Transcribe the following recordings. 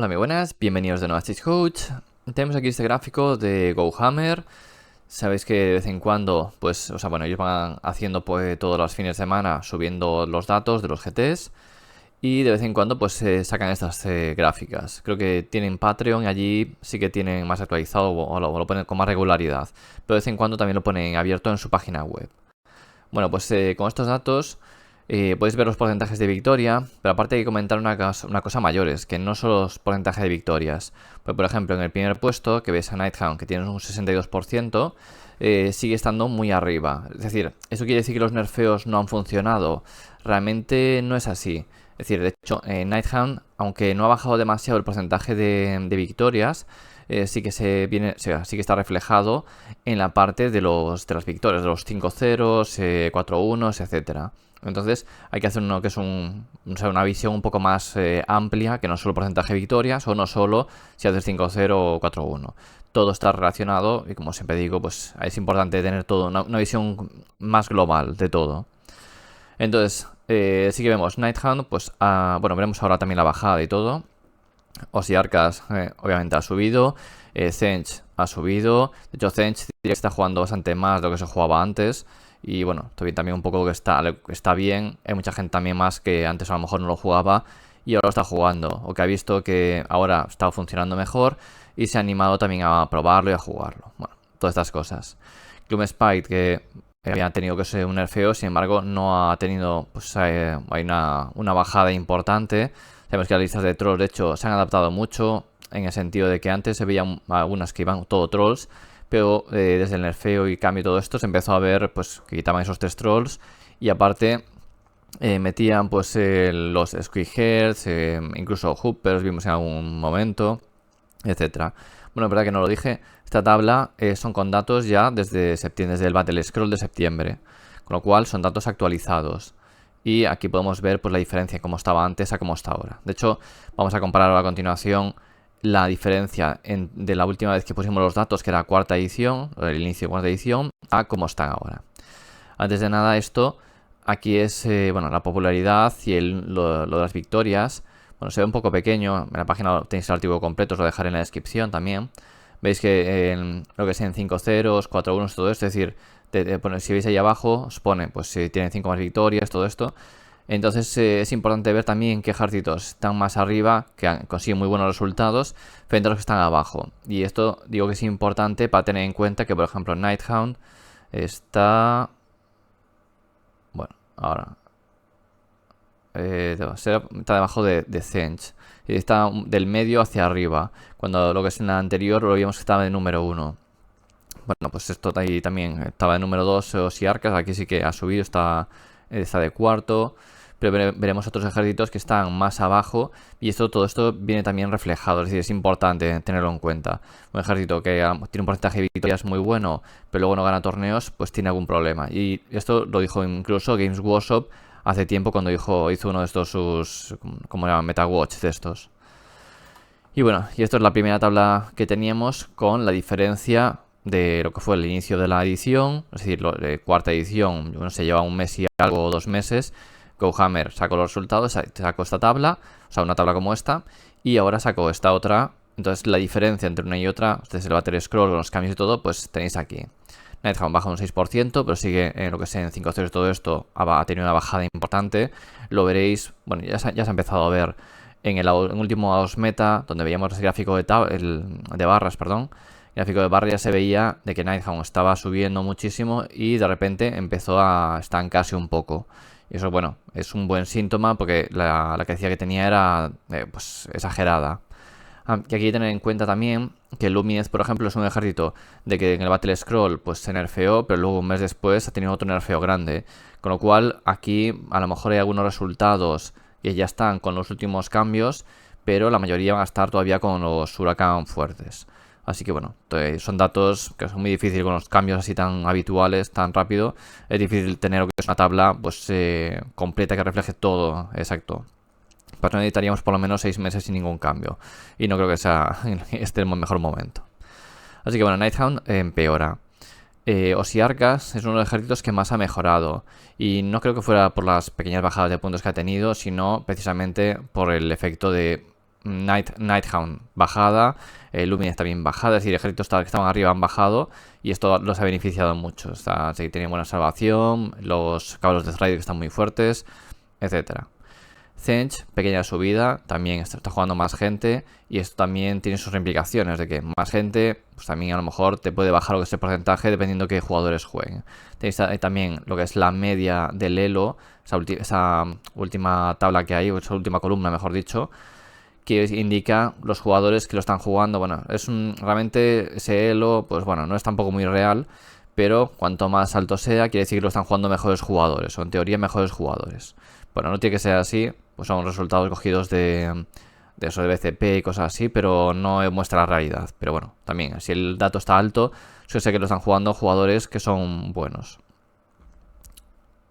Hola, muy buenas, bienvenidos de nuevo a Cheat Coach. Tenemos aquí este gráfico de GoHammer. Sabéis que de vez en cuando, pues, ellos van haciendo pues todos los fines de semana subiendo los datos de los GTs y de vez en cuando pues se sacan estas gráficas. Creo que tienen Patreon y allí sí que tienen más actualizado o lo ponen con más regularidad, pero de vez en cuando también lo ponen abierto en su página web. Bueno, pues con estos datos podéis ver los porcentajes de victoria, pero aparte hay que comentar una cosa mayores, que no solo los porcentajes de victorias. Pues, por ejemplo, en el primer puesto, que veis a Nighthound, que tiene un 62%, sigue estando muy arriba. Es decir, ¿eso quiere decir que los nerfeos no han funcionado? Realmente no es así. Es decir, de hecho, Nighthound, aunque no ha bajado demasiado el porcentaje de victorias, sí que sí que está reflejado en la parte de las victorias, de los 5 ceros, 4 unos, etcétera. Entonces hay que hacer uno que es una visión un poco más amplia, que no solo porcentaje de victorias o no solo si haces 5-0 o 4-1. Todo está relacionado y, como siempre digo, pues es importante tener todo una visión más global de todo. Entonces, sí que vemos Nighthound, pues veremos ahora también la bajada y todo. Osiarkas obviamente ha subido, Zench ha subido, de hecho Zench está jugando bastante más de lo que se jugaba antes. Y bueno, también un poco que está bien. Hay mucha gente también más que antes a lo mejor no lo jugaba y ahora lo está jugando, o que ha visto que ahora está funcionando mejor y se ha animado también a probarlo y a jugarlo. Bueno, todas estas cosas. Gloom Spite, que había tenido que ser un nerfeo, sin embargo no ha tenido, pues hay una bajada importante. Sabemos que las listas de trolls, de hecho, se han adaptado mucho, en el sentido de que antes se veían algunas que iban todo trolls, pero desde el nerfeo y cambio y todo esto se empezó a ver pues que quitaban esos 3 trolls y aparte metían pues los Squeakheads, incluso Hoopers vimos en algún momento, etcétera. Bueno, es verdad que no lo dije, esta tabla son con datos ya desde septiembre, desde el Battle Scroll de septiembre, con lo cual son datos actualizados. Y aquí podemos ver pues la diferencia, cómo estaba antes a cómo está ahora. De hecho, vamos a comparar a continuación la diferencia de la última vez que pusimos los datos, que era cuarta edición, el inicio de cuarta edición, a cómo están ahora. Antes de nada, esto aquí es la popularidad y lo de las victorias. Bueno, se ve un poco pequeño. En la página tenéis el artículo completo, os lo dejaré en la descripción también. Veis que lo que es en 5 ceros, 4 unos, todo esto, es decir, si veis ahí abajo, os pone pues si tienen 5 más victorias, todo esto. Entonces es importante ver también qué ejércitos están más arriba, que consiguen muy buenos resultados, frente a los que están abajo. Y esto digo que es importante para tener en cuenta que, por ejemplo, Nighthound está... Bueno, ahora... está debajo de Zench. Y está del medio hacia arriba. Cuando lo que es en la anterior lo vimos que estaba de número 1. Bueno, pues esto ahí también estaba de número 2 Osiarkas. Aquí sí que ha subido, está de cuarto. Pero veremos otros ejércitos que están más abajo y todo esto viene también reflejado, es decir, es importante tenerlo en cuenta. Un ejército que tiene un porcentaje de victorias muy bueno, pero luego no gana torneos, pues tiene algún problema. Y esto lo dijo incluso Games Workshop hace tiempo cuando hizo uno de estos sus, ¿cómo se llama? MetaWatch de estos. Y bueno, y esto es la primera tabla que teníamos con la diferencia de lo que fue el inicio de la edición, es decir, de cuarta edición, no sé, lleva un mes y algo o 2 meses. GoHammer sacó los resultados, sacó esta tabla, o sea, una tabla como esta, y ahora sacó esta otra. Entonces la diferencia entre una y otra, desde el Battle Scroll, con los cambios y todo, pues tenéis aquí. Nighthound baja un 6%, pero sigue en lo que sea en 5 ceros todo esto, ha tenido una bajada importante. Lo veréis, bueno, ya se ha empezado a ver en el último AOS Meta, donde veíamos el gráfico de barras, perdón. El gráfico de barras ya se veía de que Nighthound estaba subiendo muchísimo y de repente empezó a estancarse un poco. Y eso, bueno, es un buen síntoma porque la que decía que tenía era pues exagerada. Que aquí hay que tener en cuenta también que Lumineth, por ejemplo, es un ejército de que en el Battle Scroll pues se nerfeó, pero luego un mes después ha tenido otro nerfeo grande. Con lo cual aquí a lo mejor hay algunos resultados que ya están con los últimos cambios, pero la mayoría van a estar todavía con los Huracán fuertes. Así que bueno, son datos que son muy difíciles con los cambios así tan habituales, tan rápido. Es difícil tener una tabla pues completa que refleje todo, exacto. Pues necesitaríamos por lo menos 6 meses sin ningún cambio. Y no creo que sea el mejor momento. Así que bueno, Nighthound empeora. Osiarkas es uno de los ejércitos que más ha mejorado. Y no creo que fuera por las pequeñas bajadas de puntos que ha tenido, sino precisamente por el efecto de Nighthound bajada, Lumineth también bajada, es decir, ejércitos que estaban arriba han bajado y esto los ha beneficiado mucho. Tienen buena salvación, los caballos de Thraid que están muy fuertes, etcétera. Zench, pequeña subida, también está jugando más gente y esto también tiene sus implicaciones de que más gente, pues también a lo mejor te puede bajar lo que es el porcentaje dependiendo de qué jugadores jueguen. Tenéis también lo que es la media del elo, esa última tabla que hay, o esa última columna mejor dicho, que indica los jugadores que lo están jugando. Bueno, realmente ese elo, pues bueno, no es tampoco muy real, pero cuanto más alto sea, quiere decir que lo están jugando mejores jugadores, o en teoría mejores jugadores. Bueno, no tiene que ser así, pues son resultados cogidos de eso de BCP y cosas así, pero no muestra la realidad. Pero bueno, también, si el dato está alto, suele ser que lo están jugando jugadores que son buenos.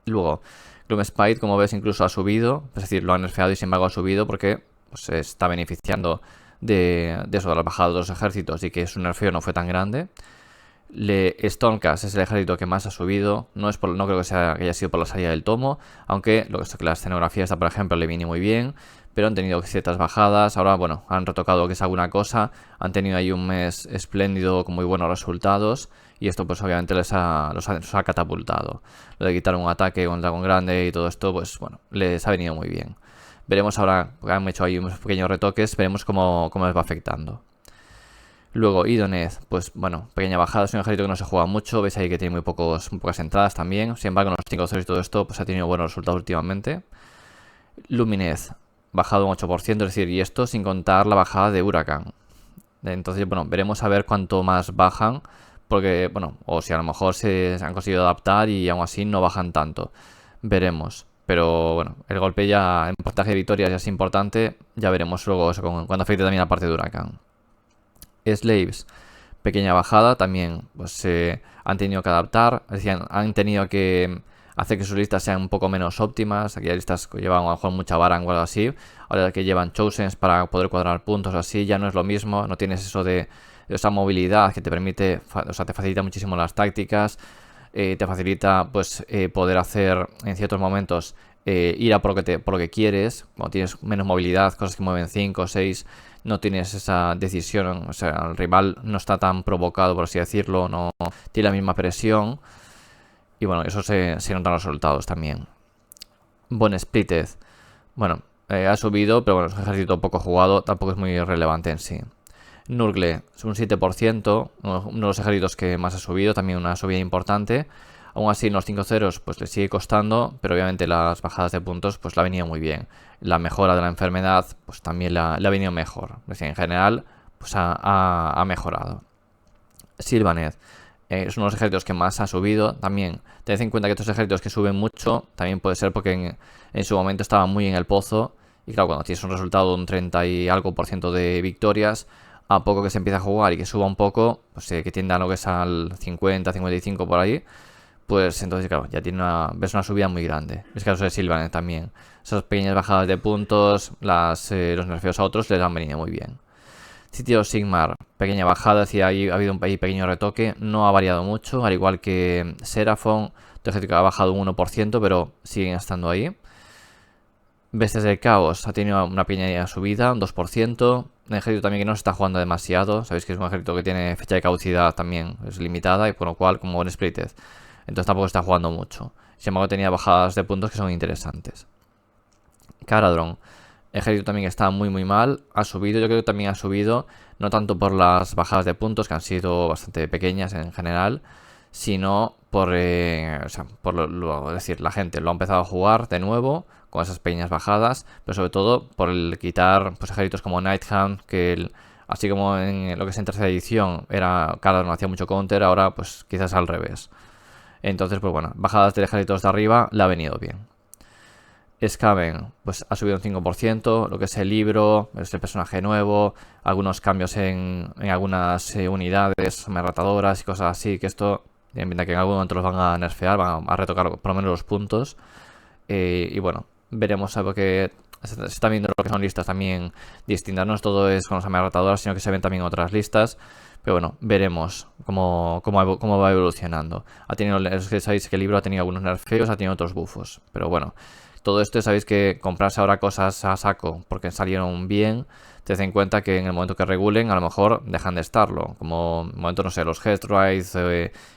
Luego, Gloomspite, como ves, incluso ha subido, es decir, lo han nerfeado y sin embargo ha subido porque pues, se está beneficiando de eso, de la bajada de los ejércitos y que su nerfeo no fue tan grande. Stormcast es el ejército que más ha subido, no creo que haya sido por la salida del tomo, aunque la escenografía está, por ejemplo, le viene muy bien, pero han tenido ciertas bajadas. Ahora, bueno, han retocado que es alguna cosa, han tenido ahí un mes espléndido con muy buenos resultados y esto pues obviamente los ha catapultado. Lo de quitar un ataque con dragón grande y todo esto, pues bueno, les ha venido muy bien. Veremos ahora, porque han hecho ahí unos pequeños retoques, veremos cómo les va afectando. Luego Idoneth, pues bueno, pequeña bajada, es un ejército que no se juega mucho, veis ahí que tiene muy pocas entradas también, sin embargo en los 5-0 y todo esto pues ha tenido buenos resultados últimamente. Lumineth, bajado un 8%, es decir, y esto sin contar la bajada de Huracán. Entonces, bueno, veremos a ver cuánto más bajan, porque, bueno, o si a lo mejor se han conseguido adaptar y aún así no bajan tanto. Veremos. Pero bueno, el golpe ya en porcentaje de victorias ya es importante, ya veremos luego eso cuando afecte también la parte de Huracán. Slaves, pequeña bajada, también pues han tenido que adaptar, es decir, han tenido que hacer que sus listas sean un poco menos óptimas. Aquí hay listas que llevan a lo mejor mucha Baran o algo así, ahora que llevan Chosens para poder cuadrar puntos así, ya no es lo mismo, no tienes eso de esa movilidad que te permite, o sea, te facilita muchísimo las tácticas, te facilita pues poder hacer en ciertos momentos ir a por lo que quieres, cuando tienes menos movilidad, cosas que mueven 5 o 6, no tienes esa decisión, o sea, el rival no está tan provocado, por así decirlo, no tiene la misma presión y bueno, eso se notan los resultados también. Splitted, bueno, ha subido, pero bueno, es un ejército poco jugado, tampoco es muy relevante en sí. Nurgle es un 7%, uno de los ejércitos que más ha subido, también una subida importante. Aún así en los 5 ceros pues le sigue costando, pero obviamente las bajadas de puntos pues la ha venido muy bien. La mejora de la enfermedad pues también la ha venido mejor. Es decir, en general pues ha mejorado. Sylvaneth es uno de los ejércitos que más ha subido. También tened en cuenta que estos ejércitos que suben mucho también puede ser porque en su momento estaban muy en el pozo. Y claro, cuando tienes un resultado de un 30 y algo por ciento de victorias, a poco que se empieza a jugar y que suba un poco, pues que tienda a lo que es al 50, 55 por ahí, pues entonces claro, ya ves una subida muy grande. Es caso de Sylvaneth también. Esas pequeñas bajadas de puntos, los nerfeos a otros les han venido muy bien. Sitio Sigmar, pequeña bajada, ha habido un pequeño retoque, no ha variado mucho, al igual que Seraphon, tu ejército ha bajado un 1%, pero siguen estando ahí. Bestias del Caos ha tenido una pequeña subida, un 2%. Un ejército también que no se está jugando demasiado, sabéis que es un ejército que tiene fecha de caducidad también, es limitada, y por lo cual como Splitted, entonces tampoco está jugando mucho. Sin embargo tenía bajadas de puntos que son interesantes. Caradron, ejército también está muy muy mal, ha subido, yo creo que también ha subido, no tanto por las bajadas de puntos que han sido bastante pequeñas en general, sino por, es decir, la gente lo ha empezado a jugar de nuevo con esas pequeñas bajadas, pero sobre todo por el quitar pues, ejércitos como Nighthound, que así como en lo que es en tercera edición era Caradron hacía mucho counter, ahora pues quizás al revés. Entonces, pues bueno, bajadas de ejércitos de arriba le ha venido bien. Skaven, pues ha subido un 5%, lo que es el libro, es el personaje nuevo, algunos cambios en algunas unidades amerratadoras y cosas así, que esto tiene pinta que en algún momento los van a nerfear, van a retocar por lo menos los puntos. Y bueno, veremos, porque se está viendo lo que son listas también distintas, no es todo es con los amerratadoras, sino que se ven también otras listas. Pero bueno, veremos cómo va evolucionando. Es que sabéis que el libro ha tenido algunos nerfeos, ha tenido otros buffos. Pero bueno, Todo esto sabéis que comprarse ahora cosas a saco porque salieron bien, tened en cuenta que en el momento que regulen a lo mejor dejan de estarlo. Como en el momento, no sé, los Headrides,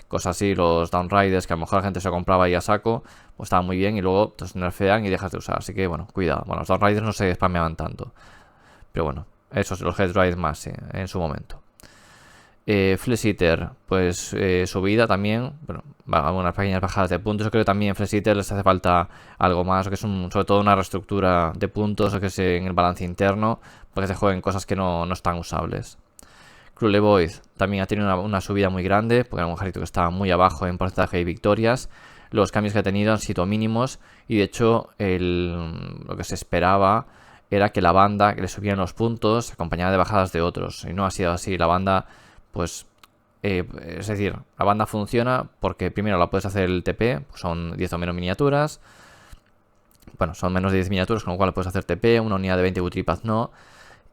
cosas así, los Downriders, que a lo mejor la gente se compraba ahí a saco, pues estaban muy bien y luego te nerfean y dejas de usar. Así que bueno, cuidado. Bueno, los Downriders no se spameaban tanto. Pero bueno, esos los Headrides más, sí, en su momento. Flex Eater, pues subida también, bueno, algunas pequeñas bajadas de puntos. Yo creo que también en Flex Eater les hace falta algo más, o que es sobre todo una reestructura de puntos, o que es en el balance interno, porque se jueguen cosas que no están usables. Cruel Void también ha tenido una subida muy grande, porque era un ejército que estaba muy abajo en porcentaje de victorias. Los cambios que ha tenido han sido mínimos y de hecho lo que se esperaba era que la banda, que le subían los puntos, acompañada de bajadas de otros, y no ha sido así. La banda, pues, es decir, la banda funciona porque primero la puedes hacer el TP, pues son 10 o menos miniaturas. Bueno, son menos de 10 miniaturas, con lo cual puedes hacer TP, una unidad de 20 Butripath no.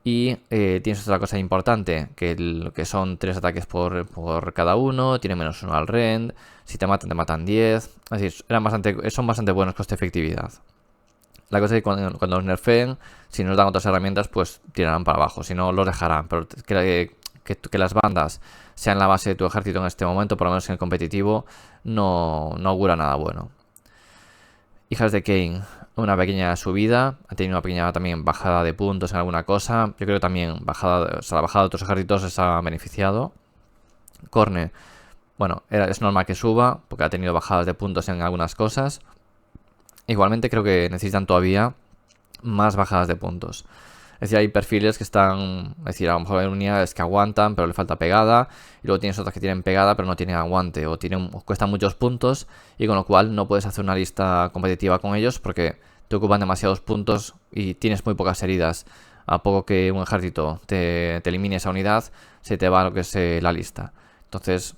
Y tienes otra cosa importante, que son 3 ataques por cada uno, tiene menos 1 al rend, si te matan 10. Es decir, son bastante buenos coste-efectividad. La cosa es que cuando los nerfeen, si nos dan otras herramientas, pues tirarán para abajo, si no los dejarán. Pero que las bandas sean la base de tu ejército en este momento, por lo menos en el competitivo, no augura nada bueno. Hijas de Cain, una pequeña subida, ha tenido una pequeña también bajada de puntos en alguna cosa. Yo creo que también la bajada de otros ejércitos les ha beneficiado. Corne, bueno, es normal que suba, porque ha tenido bajadas de puntos en algunas cosas. Igualmente creo que necesitan todavía más bajadas de puntos. Es decir, hay perfiles que están, es decir, a lo mejor hay unidades que aguantan, pero le falta pegada, y luego tienes otras que tienen pegada, pero no tienen aguante, o cuestan muchos puntos, y con lo cual no puedes hacer una lista competitiva con ellos porque te ocupan demasiados puntos y tienes muy pocas heridas. A poco que un ejército te elimine esa unidad, se te va lo que es la lista. Entonces,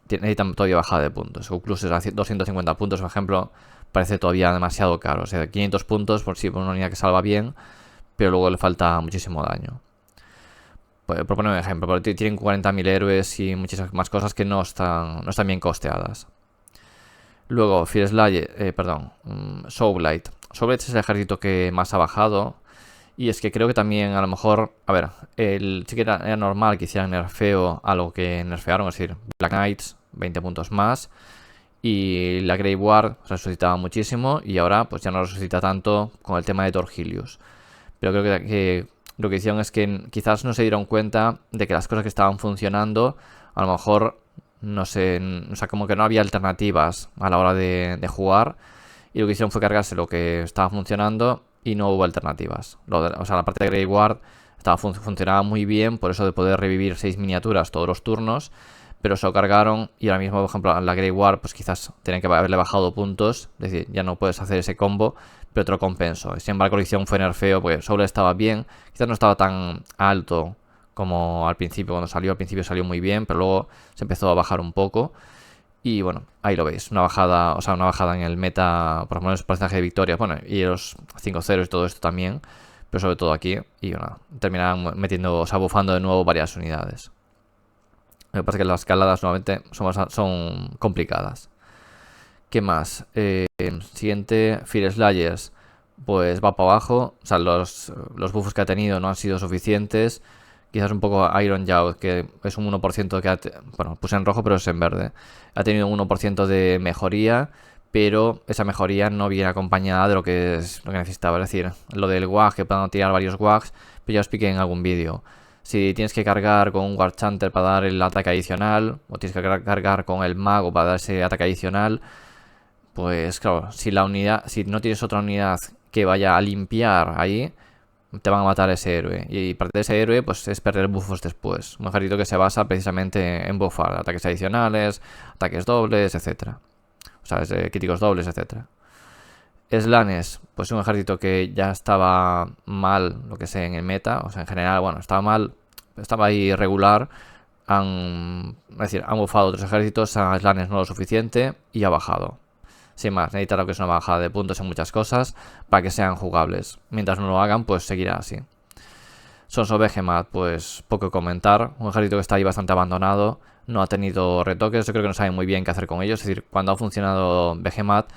necesitan todavía bajada de puntos. Incluso 250 puntos, por ejemplo, parece todavía demasiado caro. O sea, 500 puntos por una unidad que salva bien, pero luego le falta muchísimo daño. Pues, por poner un ejemplo, pero tienen 40.000 héroes y muchísimas más cosas que no están bien costeadas. Luego, Soulblight. Soulblight es el ejército que más ha bajado. Y es que creo que también a lo mejor, a ver, sí que era normal que hicieran nerfeo a lo que nerfearon, es decir, Black Knights, 20 puntos más. Y la Grey Ward resucitaba muchísimo y ahora pues ya no resucita tanto con el tema de Torgilius. Pero creo que lo que hicieron es que quizás no se dieron cuenta de que las cosas que estaban funcionando, a lo mejor, no sé, o sea, como que no había alternativas a la hora de jugar. Y lo que hicieron fue cargarse lo que estaba funcionando y no hubo alternativas. O sea, la parte de Grey Ward funcionaba muy bien, por eso de poder revivir 6 miniaturas todos los turnos. Pero se lo cargaron y ahora mismo, por ejemplo, a la Grey Ward, pues quizás tienen que haberle bajado puntos. Es decir, ya no puedes hacer ese combo, pero te lo compenso. Sin embargo, la colección fue nerfeo porque Soul estaba bien. Quizás no estaba tan alto como al principio, cuando salió. Al principio salió muy bien, pero luego se empezó a bajar un poco. Y bueno, ahí lo veis. Una bajada en el meta, por lo menos el porcentaje de victorias. Bueno, y los 5-0 y todo esto también. Pero sobre todo aquí. Y bueno, terminaban metiendo, bufando de nuevo varias unidades. Lo que pasa es que las escaladas nuevamente son complicadas. ¿Qué más? Siguiente, Fear Slayers. Pues va para abajo. O sea, los buffos que ha tenido no han sido suficientes. Quizás un poco Iron Jaw, que es un 1% que bueno, puse en rojo, pero es en verde. Ha tenido un 1% de mejoría, pero esa mejoría no viene acompañada de lo que necesitaba. Es decir, lo del WAG, que puedan tirar varios WAGs, pero ya os expliqué en algún vídeo. Si tienes que cargar con un War Chanter para dar el ataque adicional, o tienes que cargar con el mago para dar ese ataque adicional, pues claro, si no tienes otra unidad que vaya a limpiar ahí, te van a matar ese héroe. Y parte de ese héroe pues es perder buffos después. Un ejército que se basa precisamente en buffar ataques adicionales, ataques dobles, etcétera. O sea, críticos dobles, etcétera. Slanes, pues un ejército que ya estaba mal, lo que sé, en el meta. O sea, en general, bueno, estaba mal, estaba ahí regular. Han buffado otros ejércitos, a Slanes no lo suficiente y ha bajado. Sin más, necesita lo que es una bajada de puntos en muchas cosas para que sean jugables. Mientras no lo hagan, pues seguirá así. Sons of Behemoth, pues poco que comentar. Un ejército que está ahí bastante abandonado. No ha tenido retoques. Yo creo que no saben muy bien qué hacer con ellos. Es decir, cuando ha funcionado Behemoth,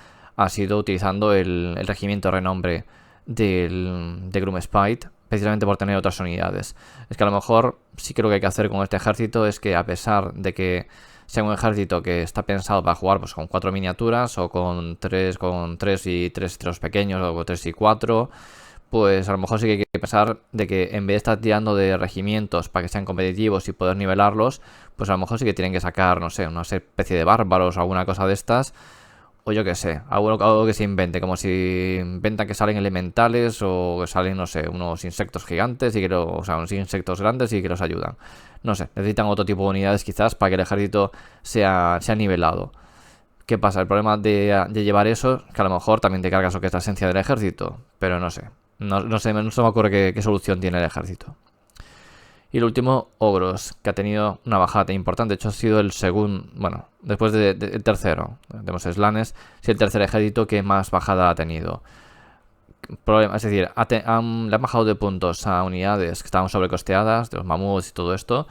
ha sido utilizando el regimiento de renombre de Grummspite, precisamente por tener otras unidades. Es que a lo mejor sí que lo que hay que hacer con este ejército es que, a pesar de que sea un ejército que está pensado para jugar pues con 4 miniaturas o con 3 y 3 pequeños o con 3 y 4, pues a lo mejor sí que hay que pensar de que en vez de estar tirando de regimientos para que sean competitivos y poder nivelarlos, pues a lo mejor sí que tienen que sacar, no sé, una especie de bárbaros o alguna cosa de estas. O yo qué sé, algo que se invente, como si inventan que salen elementales o que salen, no sé, unos insectos gigantes y o sea, unos insectos grandes y que los ayudan. No sé, necesitan otro tipo de unidades quizás para que el ejército sea nivelado. ¿Qué pasa? El problema de llevar eso es que a lo mejor también te cargas lo que es la esencia del ejército, pero no sé. No se me ocurre qué solución tiene el ejército. Y el último, Ogros, que ha tenido una bajada importante. De hecho, ha sido el segundo, bueno, después del tercero. Tenemos Slanes, es el tercer ejército que más bajada ha tenido. Es decir, le han bajado de puntos a unidades que estaban sobrecosteadas, de los mamuts y todo esto.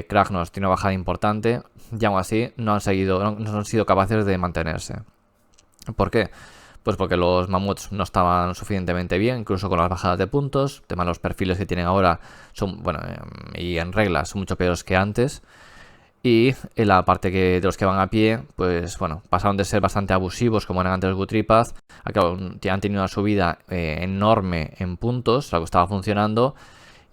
Kragnos tiene una bajada importante y aún así no han sido capaces de mantenerse. ¿Por qué? Pues porque los mamuts no estaban suficientemente bien, incluso con las bajadas de puntos. Además, los perfiles que tienen ahora son, bueno, y en reglas son mucho peores que antes. Y en la parte de los que van a pie, pues bueno, pasaron de ser bastante abusivos como eran antes los Gutripaz. Han tenido una subida enorme en puntos, lo que estaba funcionando.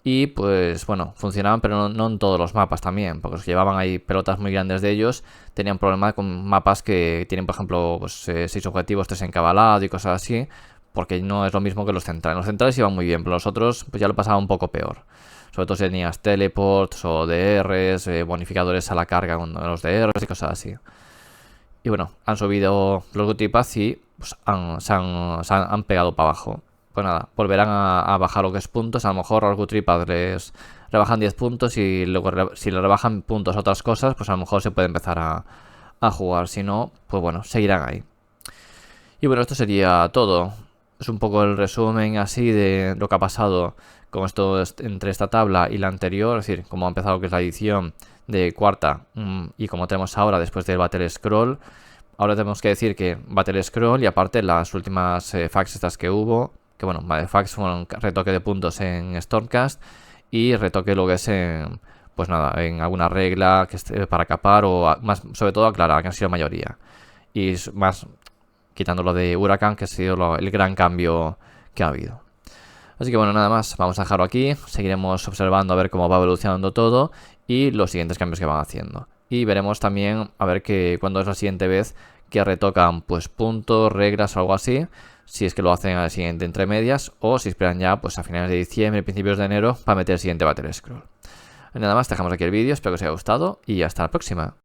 Y pues bueno, funcionaban, pero no en todos los mapas también, porque los que llevaban ahí pelotas muy grandes de ellos tenían problemas con mapas que tienen, por ejemplo, pues, 6 objetivos, 3 encabalados y cosas así, porque no es lo mismo que los centrales. Los centrales iban muy bien, pero los otros pues ya lo pasaba un poco peor. Sobre todo si tenías teleports o DRs, bonificadores a la carga con los DRs y cosas así. Y bueno, han subido los Gutripaz y pues, se han pegado para abajo. Pues nada, volverán a bajar lo que es puntos. A lo mejor a los Gutripaz les rebajan 10 puntos y luego si le rebajan puntos a otras cosas, pues a lo mejor se puede empezar a jugar. Si no, pues bueno, seguirán ahí. Y bueno, esto sería todo. Es un poco el resumen así de lo que ha pasado con esto entre esta tabla y la anterior. Es decir, cómo ha empezado lo que es la edición de cuarta y como tenemos ahora después del Battle Scroll. Ahora tenemos que decir que Battle Scroll y aparte las últimas fax estas que hubo, que bueno, fax fueron retoque de puntos en Stormcast y retoque lo que es en, pues nada, en alguna regla que esté para capar o más, sobre todo aclarar, que han sido mayoría. Y más quitando lo de Huracán, que ha sido el gran cambio que ha habido. Así que bueno, nada más, vamos a dejarlo aquí, seguiremos observando a ver cómo va evolucionando todo y los siguientes cambios que van haciendo. Y veremos también a ver cuándo es la siguiente vez que retocan pues puntos, reglas o algo así, si es que lo hacen al siguiente entre medias o si esperan ya pues a finales de diciembre, principios de enero para meter el siguiente Battle Scroll. Nada más, dejamos aquí el vídeo, espero que os haya gustado y hasta la próxima.